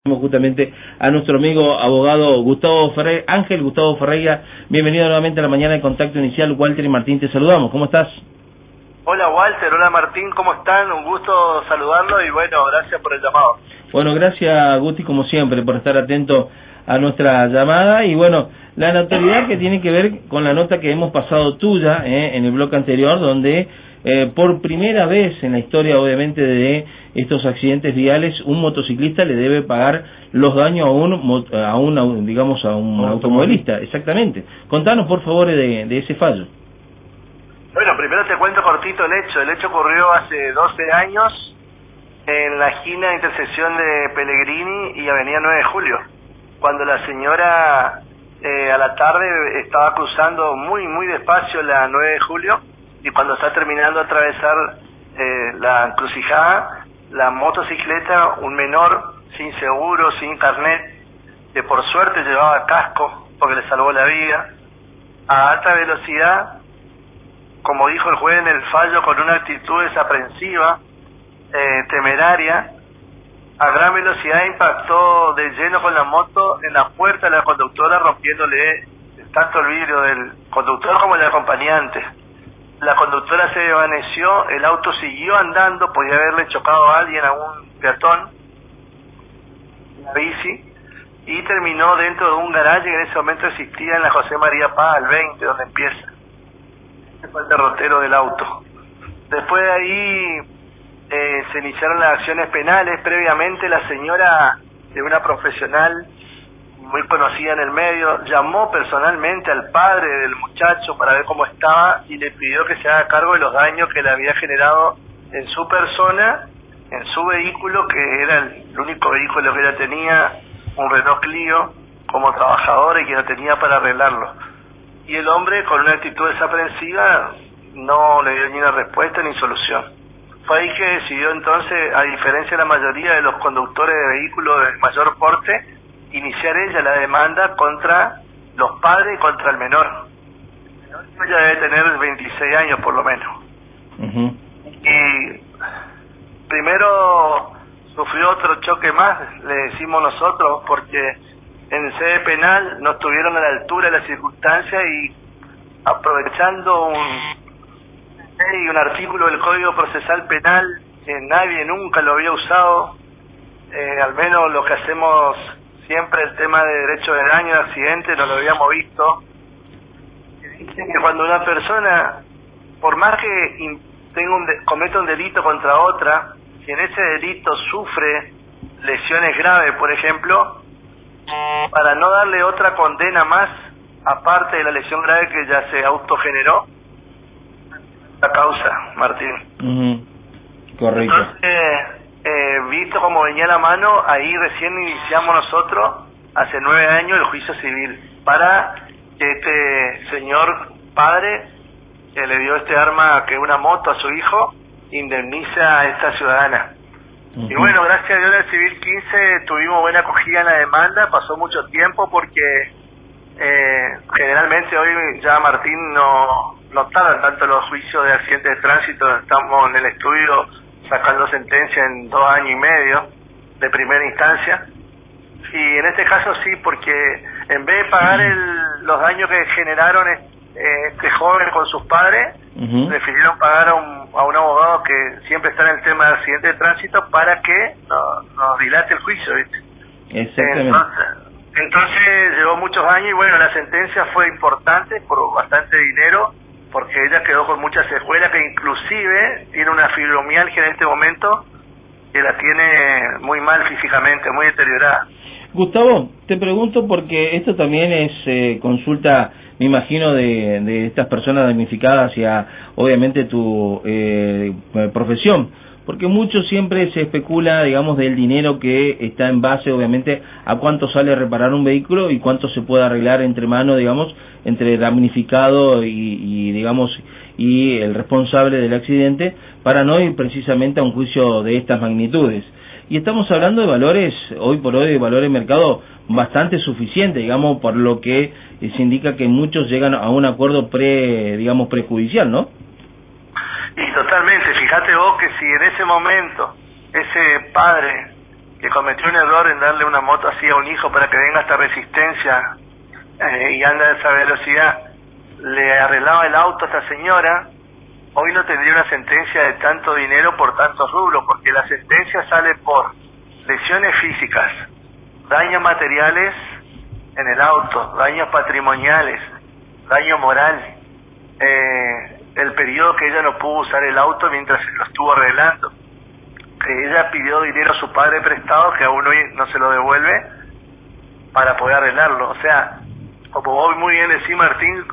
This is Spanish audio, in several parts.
Justamente a nuestro amigo abogado Gustavo Ferreira, Ángel Gustavo Ferreira. Bienvenido nuevamente a la mañana de Contacto Inicial. Walter y Martín, te saludamos. ¿Cómo estás? Hola Walter, hola Martín, ¿cómo están? Un gusto saludarlo y bueno, gracias por el llamado. Bueno, gracias Gusti como siempre por estar atento a nuestra llamada y bueno, la notoriedad que tiene que ver con la nota que hemos pasado tuya en el bloque anterior, donde por primera vez en la historia obviamente de estos accidentes viales un motociclista le debe pagar los daños a un automovilista. Exactamente. Contanos por favor de ese fallo. Bueno, primero te cuento cortito el hecho. El hecho ocurrió hace 12 años en la esquina de intersección de Pellegrini y Avenida 9 de Julio, cuando la señora a la tarde estaba cruzando muy despacio la 9 de Julio y cuando está terminando de atravesar la encrucijada, la motocicleta, un menor sin seguro, sin carnet, que por suerte llevaba casco porque le salvó la vida, a alta velocidad, como dijo el juez en el fallo, con una actitud desaprensiva, temeraria, a gran velocidad impactó de lleno con la moto en la puerta de la conductora, rompiéndole tanto el vidrio del conductor como el acompañante. La conductora se desvaneció, el auto siguió andando, podía haberle chocado a alguien, a un peatón, una bici, y terminó dentro de un garaje que en ese momento existía en la José María Paz, al 20, donde empieza. Ese fue el derrotero del auto. Después de ahí se iniciaron las acciones penales. Previamente la señora, de una profesional muy conocida en el medio, llamó personalmente al padre del muchacho para ver cómo estaba y le pidió que se haga cargo de los daños que le había generado en su persona, en su vehículo, que era el único vehículo que ella tenía, un Renault Clio, como trabajadora y que no tenía para arreglarlo. Y el hombre, con una actitud desaprensiva, no le dio ni una respuesta ni solución. Fue ahí que decidió entonces, a diferencia de la mayoría de los conductores de vehículos de mayor porte, iniciar ella la demanda contra los padres y contra el menor. Ella debe tener 26 años por lo menos. Y primero sufrió otro choque más, le decimos nosotros, porque en sede penal no estuvieron a la altura de las circunstancias y aprovechando un artículo del Código Procesal Penal que nadie nunca lo había usado, al menos lo que hacemos siempre, el tema de derecho de daño, de accidente, no lo habíamos visto. Dicen que cuando una persona, por más que cometa un delito contra otra, si en ese delito sufre lesiones graves, por ejemplo, para no darle otra condena más, aparte de la lesión grave que ya se autogeneró, la causa, Martín. Correcto. Entonces, visto como venía la mano, ahí recién iniciamos nosotros, hace 9 años, el juicio civil, para que este señor padre, que le dio este arma, que es una moto, a su hijo, indemnice a esta ciudadana. Y bueno, gracias a Dios en el Civil 15 tuvimos buena acogida en la demanda, pasó mucho tiempo porque generalmente hoy ya Martín no tardan tanto los juicios de accidentes de tránsito, estamos en el estudio sacando sentencia en 2 años y medio de primera instancia, y en este caso sí, porque en vez de pagar los daños que generaron este joven con sus padres, prefirieron pagar a un abogado que siempre está en el tema de accidentes de tránsito para que nos dilate el juicio, ¿viste? Exactamente. Entonces llevó muchos años y bueno, la sentencia fue importante por bastante dinero, porque ella quedó con muchas secuelas, que inclusive tiene una fibromialgia en este momento que la tiene muy mal físicamente, muy deteriorada. Gustavo, te pregunto porque esto también es consulta, me imagino, de estas personas damnificadas hacia, obviamente, tu profesión, porque mucho siempre se especula, digamos, del dinero que está en base, obviamente, a cuánto sale reparar un vehículo y cuánto se puede arreglar entre manos, digamos, entre el damnificado y el responsable del accidente, para no ir precisamente a un juicio de estas magnitudes. Y estamos hablando de valores, hoy por hoy, de valores de mercado bastante suficientes, digamos, por lo que se indica que muchos llegan a un acuerdo prejudicial, ¿no? Y totalmente, fíjate vos que si en ese momento ese padre que cometió un error en darle una moto así a un hijo para que venga hasta Resistencia y anda a esa velocidad, le arreglaba el auto a esta señora, hoy no tendría una sentencia de tanto dinero por tantos rubros, porque la sentencia sale por lesiones físicas, daños materiales en el auto, daños patrimoniales, daño moral, el periodo que ella no pudo usar el auto mientras se lo estuvo arreglando, que ella pidió dinero a su padre prestado que aún hoy no se lo devuelve para poder arreglarlo. O sea, como vos muy bien decís, Martín,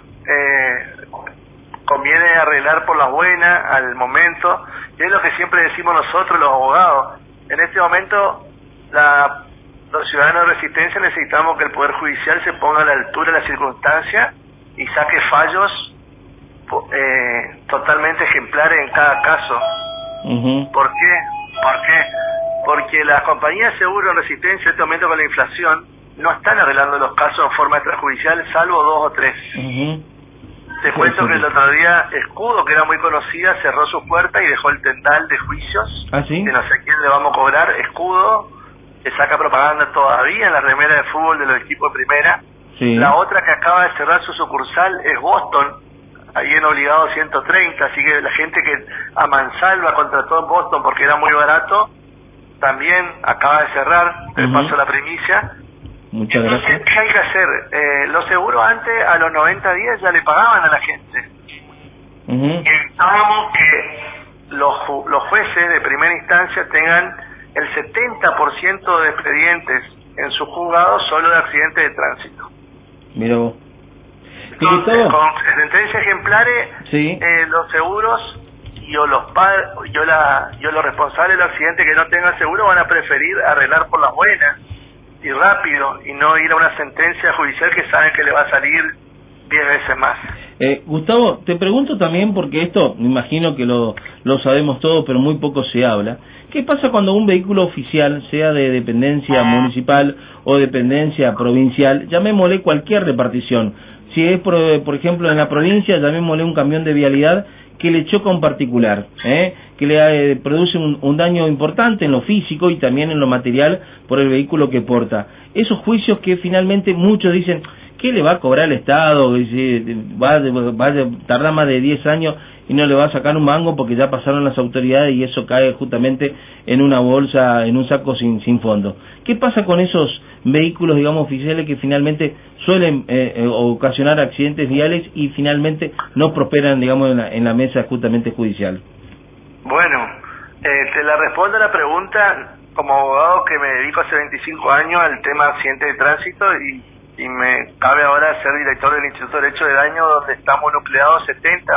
conviene arreglar por las buenas al momento, y es lo que siempre decimos nosotros los abogados. En este momento los ciudadanos de Resistencia necesitamos que el Poder Judicial se ponga a la altura de la circunstancia y saque fallos totalmente ejemplares en cada caso. ¿Por qué? Porque las compañías de seguro en Resistencia en este momento con la inflación no están arreglando los casos en forma extrajudicial, salvo 2 o 3. Te cuento que el otro día Escudo, que era muy conocida, cerró su puerta y dejó el tendal de juicios. ¿Ah, sí? Que no sé a quién le vamos a cobrar. Escudo, que saca propaganda todavía en la remera de fútbol de los equipos de primera. Sí. La otra que acaba de cerrar su sucursal es Boston, ahí en Obligado 130, así que la gente que a mansalva contrató en Boston porque era muy barato, también acaba de cerrar, te paso la primicia. Muchas gracias. ¿Qué hay que hacer? Los seguros antes, a los 90 días, ya le pagaban a la gente. Necesitábamos que los jueces de primera instancia tengan el 70% de expedientes en sus juzgados solo de accidentes de tránsito. Mira vos. Entonces, con sentencias ejemplares, sí. Los seguros o los responsables de los accidentes que no tengan seguro van a preferir arreglar por las buenas y rápido, y no ir a una sentencia judicial que saben que le va a salir 10 veces más. Gustavo, te pregunto también, porque esto me imagino que lo sabemos todo, pero muy poco se habla. ¿Qué pasa cuando un vehículo oficial, sea de dependencia municipal o dependencia provincial, llamémosle cualquier repartición, si es por ejemplo en la provincia, llamémosle un camión de vialidad que le choca a un particular, que le produce un daño importante en lo físico y también en lo material por el vehículo que porta? Esos juicios que finalmente muchos dicen, ¿qué le va a cobrar el Estado? Va a tardar más de 10 años y no le va a sacar un mango porque ya pasaron las autoridades y eso cae justamente en una bolsa, en un saco sin fondo. ¿Qué pasa con esos vehículos, digamos, oficiales que finalmente suelen ocasionar accidentes viales y finalmente no prosperan, digamos, en la mesa justamente judicial? Bueno, te la respondo a la pregunta como abogado que me dedico hace 25 años al tema de accidentes de tránsito y me cabe ahora ser director del Instituto de Derecho de Daño, donde estamos nucleados 70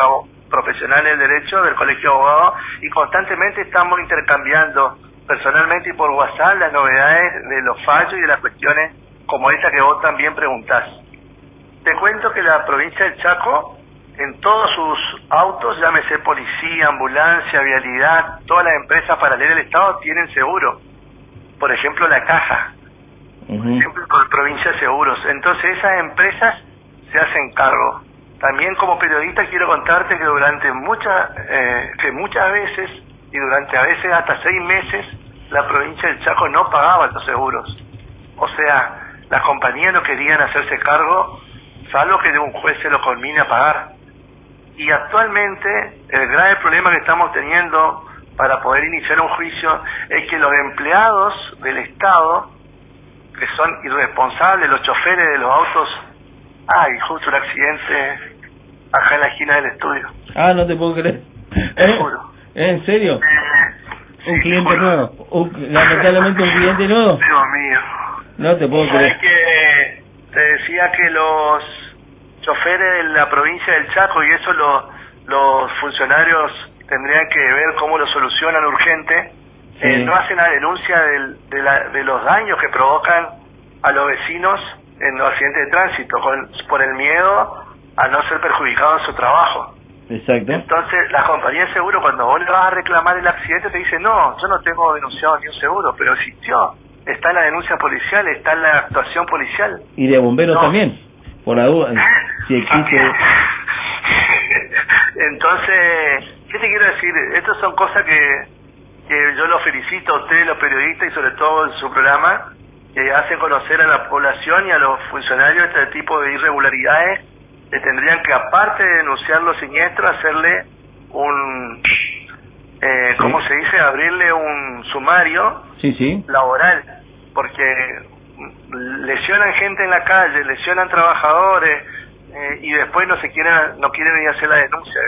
profesionales del derecho del Colegio de Abogados, y constantemente estamos intercambiando personalmente y por WhatsApp las novedades de los fallos y de las cuestiones como esta que vos también preguntás. Te cuento que la provincia del Chaco, en todos sus autos, llámese policía, ambulancia, vialidad, todas las empresas paralelas del Estado tienen seguro. Por ejemplo, la Caja, por ejemplo, con Provincia de Seguros. Entonces esas empresas se hacen cargo. También como periodista quiero contarte que muchas veces, y durante a veces hasta 6 meses, la provincia del Chaco no pagaba los seguros. O sea, las compañías no querían hacerse cargo, salvo que de un juez se lo conmine a pagar. Y actualmente el grave problema que estamos teniendo para poder iniciar un juicio es que los empleados del Estado, que son irresponsables, los choferes de los autos, justo un accidente acá en la esquina del estudio. No te puedo creer. Te juro. ¿En serio? Un cliente juro. nuevo. Lamentablemente un cliente nuevo. Dios mío. No te puedo creer. Que te decía que los choferes de la provincia del Chaco, y eso los funcionarios tendrían que ver cómo lo solucionan urgente, no hacen la denuncia de los daños que provocan a los vecinos en los accidentes de tránsito, por el miedo a no ser perjudicados en su trabajo. Exacto. Entonces, las compañías de seguro, cuando vos le vas a reclamar el accidente, te dicen, no, yo no tengo denunciado ni un seguro, pero existió. Está en la denuncia policial, está en la actuación policial. Y de bomberos también, por la duda, si existe. Entonces, ¿qué te quiero decir? Estas son cosas que que yo los felicito a ustedes, los periodistas, y sobre todo en su programa, que hacen conocer a la población y a los funcionarios este tipo de irregularidades, que tendrían que, aparte de denunciar los siniestros, hacerle un, ¿cómo se dice? Abrirle un sumario laboral, porque lesionan gente en la calle, lesionan trabajadores, y después no quieren ni hacer la denuncia,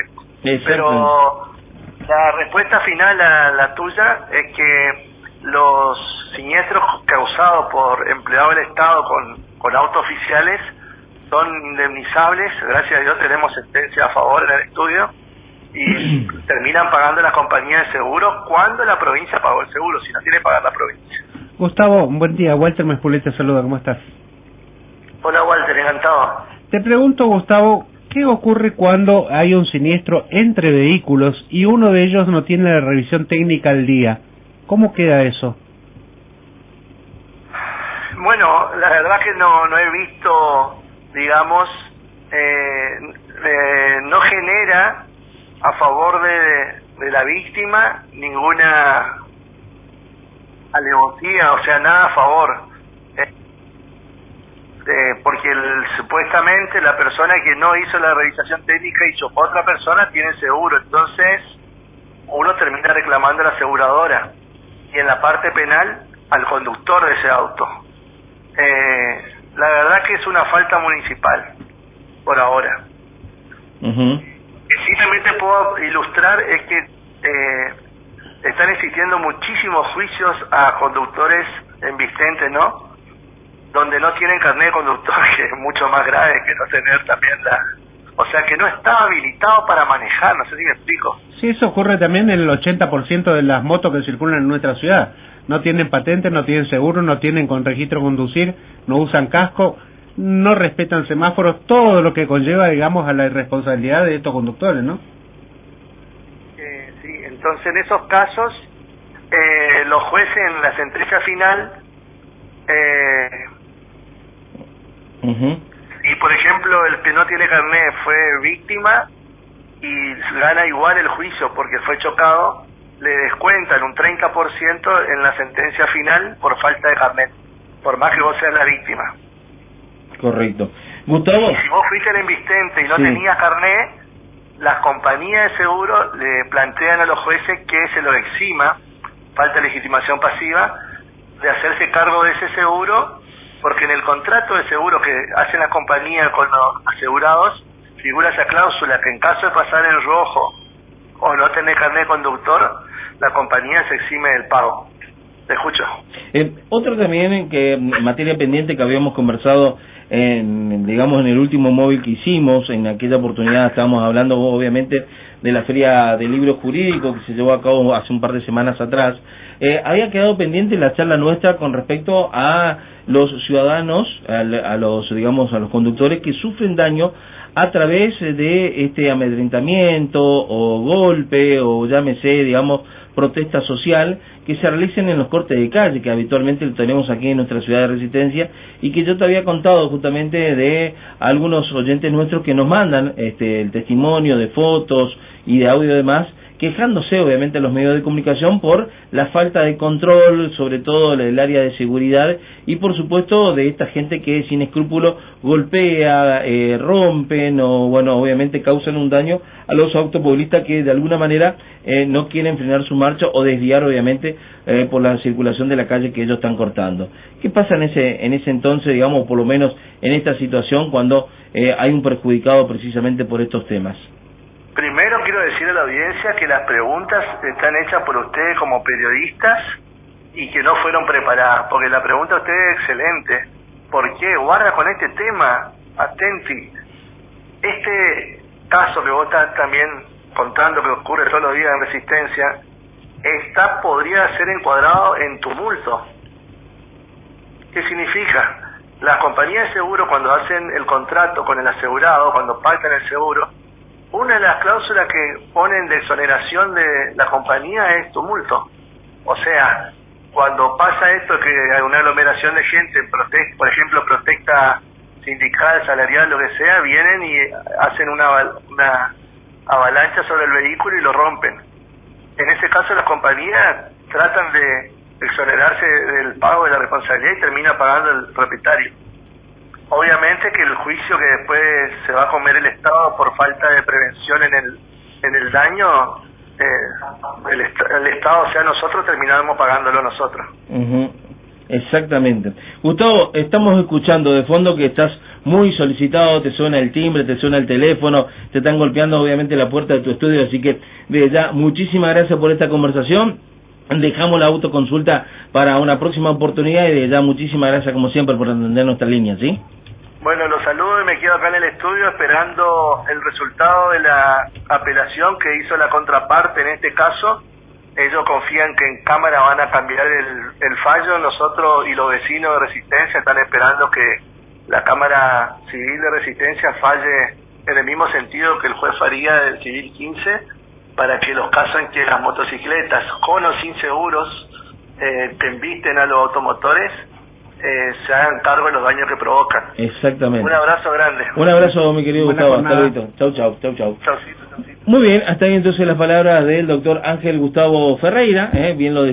¿viste? Pero la respuesta final a la tuya es que los siniestros causados por empleados del Estado con autos oficiales son indemnizables. Gracias a Dios tenemos sentencia a favor en el estudio, y terminan pagando la compañía de seguro cuando la provincia pagó el seguro, si no tiene que pagar la provincia. Gustavo, buen día. Walter Mespulé te saluda, ¿cómo estás? Hola Walter, encantado. Te pregunto, Gustavo, ¿qué ocurre cuando hay un siniestro entre vehículos y uno de ellos no tiene la revisión técnica al día? ¿Cómo queda eso? Bueno, la verdad que no he visto, digamos, no genera a favor de la víctima ninguna alevosía, o sea, nada a favor, porque supuestamente la persona que no hizo la revisación técnica y chocó a otra persona tiene seguro, entonces uno termina reclamando a la aseguradora, y en la parte penal al conductor de ese auto. La verdad que es una falta municipal por ahora. Simplemente puedo ilustrar es que están existiendo muchísimos juicios a conductores embistentes, ¿no? Donde no tienen carnet de conductor, que es mucho más grave que no tener también o sea, que no está habilitado para manejar, no sé si me explico. Sí, eso ocurre también en el 80% de las motos que circulan en nuestra ciudad. No tienen patente, no tienen seguro, no tienen con registro de conducir, no usan casco, no respetan semáforos, todo lo que conlleva, digamos, a la irresponsabilidad de estos conductores, ¿no? Sí, entonces en esos casos, los jueces en la sentencia final, y por ejemplo el que no tiene carnet fue víctima y gana igual el juicio porque fue chocado, le descuentan un 30% en la sentencia final por falta de carnet, por más que vos seas la víctima. Correcto. Gustavo, y si vos fuiste el embistente y no tenías carnet, las compañías de seguro le plantean a los jueces que se lo exima, falta de legitimación pasiva, de hacerse cargo de ese seguro, porque en el contrato de seguro que hacen las compañías con los asegurados figura esa cláusula que en caso de pasar en rojo o no tener carnet de conductor, la compañía se exime del pago. Te escucho. Otro también que materia pendiente que habíamos conversado digamos en el último móvil que hicimos, en aquella oportunidad estábamos hablando obviamente de la Feria del Libro Jurídico que se llevó a cabo hace un par de semanas atrás. Había quedado pendiente la charla nuestra con respecto a los ciudadanos, a los conductores que sufren daño a través de este amedrentamiento o golpe o llámese, digamos, protesta social que se realicen en los cortes de calle, que habitualmente lo tenemos aquí en nuestra ciudad de Resistencia, y que yo te había contado justamente de algunos oyentes nuestros que nos mandan el testimonio de fotos y de audio y demás, quejándose obviamente a los medios de comunicación por la falta de control, sobre todo del área de seguridad, y por supuesto de esta gente que sin escrúpulo golpea, rompen o bueno, obviamente causan un daño a los automovilistas que de alguna manera no quieren frenar su marcha o desviar obviamente por la circulación de la calle que ellos están cortando. ¿Qué pasa en ese entonces, digamos, por lo menos en esta situación cuando hay un perjudicado precisamente por estos temas? Primero quiero decir a la audiencia que las preguntas están hechas por ustedes como periodistas y que no fueron preparadas, porque la pregunta de ustedes es excelente. ¿Por qué? Guarda con este tema, atenti. Este caso que vos estás también contando que ocurre todos los días en Resistencia, podría ser encuadrado en tumulto. ¿Qué significa? Las compañías de seguro cuando hacen el contrato con el asegurado, cuando pactan el seguro, una de las cláusulas que ponen de exoneración de la compañía es tumulto. O sea, cuando pasa esto que hay una aglomeración de gente, por ejemplo, protesta sindical, salarial, lo que sea, vienen y hacen una avalancha sobre el vehículo y lo rompen. En ese caso las compañías tratan de exonerarse del pago de la responsabilidad y termina pagando el propietario. Obviamente que el juicio que después se va a comer el Estado por falta de prevención en el daño, el Estado, o sea, nosotros terminamos pagándolo nosotros. Exactamente. Gustavo, estamos escuchando de fondo que estás muy solicitado, te suena el timbre, te suena el teléfono, te están golpeando obviamente la puerta de tu estudio, así que desde ya muchísimas gracias por esta conversación. Dejamos la autoconsulta para una próxima oportunidad y desde ya muchísimas gracias como siempre por atender nuestra línea, ¿sí? Bueno, los saludo y me quedo acá en el estudio esperando el resultado de la apelación que hizo la contraparte en este caso. Ellos confían que en Cámara van a cambiar el fallo. Nosotros y los vecinos de Resistencia están esperando que la Cámara Civil de Resistencia falle en el mismo sentido que el juez Faría del Civil 15, para que los casos en que las motocicletas con o sin seguros que embisten a los automotores se hagan cargo de los daños que provocan. Exactamente. Un abrazo grande. Un abrazo, mi querido Gustavo. Hasta luego. Chau. Chaucito. Muy bien, hasta ahí entonces las palabras del doctor Ángel Gustavo Ferreira, bien lo